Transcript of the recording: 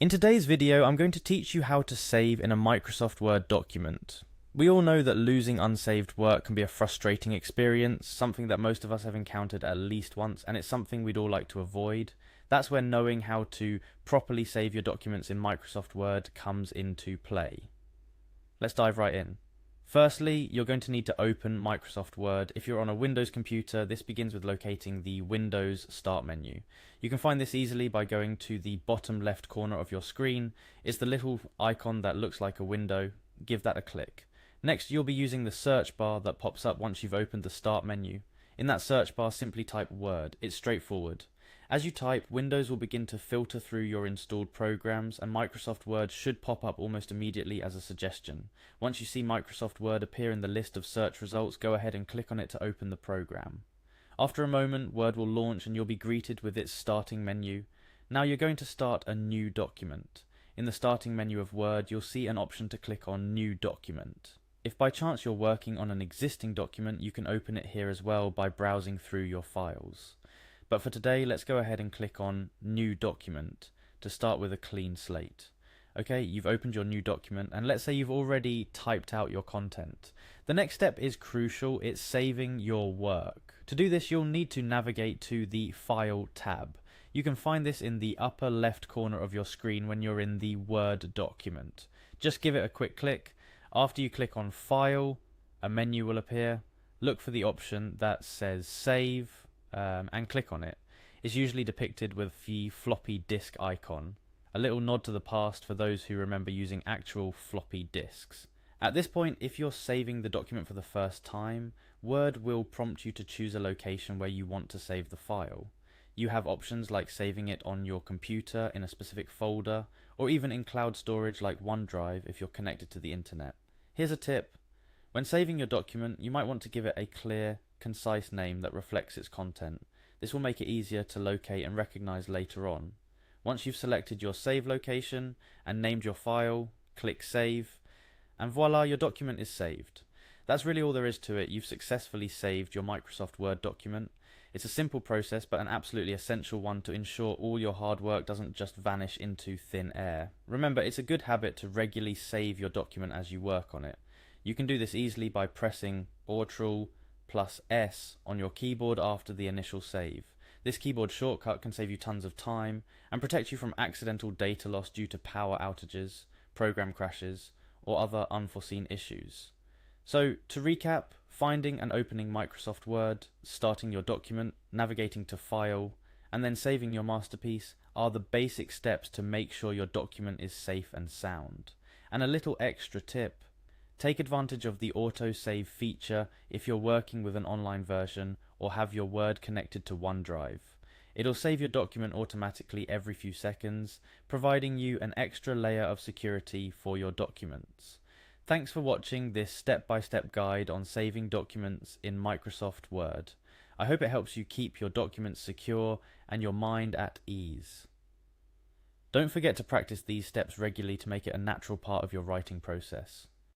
In today's video, I'm going to teach you how to save in a Microsoft Word document. We all know that losing unsaved work can be a frustrating experience, something that most of us have encountered at least once, and it's something we'd all like to avoid. That's where knowing how to properly save your documents in Microsoft Word comes into play. Let's dive right in. Firstly, you're going to need to open Microsoft Word. If you're on a Windows computer, this begins with locating the Windows Start menu. You can find this easily by going to the bottom left corner of your screen. It's the little icon that looks like a window. Give that a click. Next, you'll be using the search bar that pops up once you've opened the Start menu. In that search bar, simply type Word. It's straightforward. As you type, Windows will begin to filter through your installed programs, and Microsoft Word should pop up almost immediately as a suggestion. Once you see Microsoft Word appear in the list of search results, go ahead and click on it to open the program. After a moment, Word will launch and you'll be greeted with its starting menu. Now you're going to start a new document. In the starting menu of Word, you'll see an option to click on New Document. If by chance you're working on an existing document, you can open it here as well by browsing through your files. But for today, let's go ahead and click on New Document to start with a clean slate. Okay, you've opened your new document, and let's say you've already typed out your content. The next step is crucial. It's saving your work. To do this, you'll need to navigate to the File tab. You can find this in the upper left corner of your screen when you're in the Word document. Just give it a quick click. After you click on File, a menu will appear. Look for the option that says Save, and click on it. It's usually depicted with the floppy disk icon, a little nod to the past for those who remember using actual floppy disks. At this point, if you're saving the document for the first time, Word will prompt you to choose a location where you want to save the file. You have options like saving it on your computer in a specific folder, or even in cloud storage like OneDrive if you're connected to the internet. Here's a tip. When saving your document, you might want to give it a clear, concise name that reflects its content. This will make it easier to locate and recognize later on. Once you've selected your save location and named your file, click Save, and voila, your document is saved. That's really all there is to it. You've successfully saved your Microsoft Word document. It's a simple process, but an absolutely essential one to ensure all your hard work doesn't just vanish into thin air. Remember, it's a good habit to regularly save your document as you work on it. You can do this easily by pressing Ctrl+S on your keyboard after the initial save. This keyboard shortcut can save you tons of time and protect you from accidental data loss due to power outages, program crashes, or other unforeseen issues. So, to recap, finding and opening Microsoft Word, starting your document, navigating to File, and then saving your masterpiece are the basic steps to make sure your document is safe and sound. And a little extra tip. Take advantage of the autosave feature if you're working with an online version or have your Word connected to OneDrive. It'll save your document automatically every few seconds, providing you an extra layer of security for your documents. Thanks for watching this step-by-step guide on saving documents in Microsoft Word. I hope it helps you keep your documents secure and your mind at ease. Don't forget to practice these steps regularly to make it a natural part of your writing process.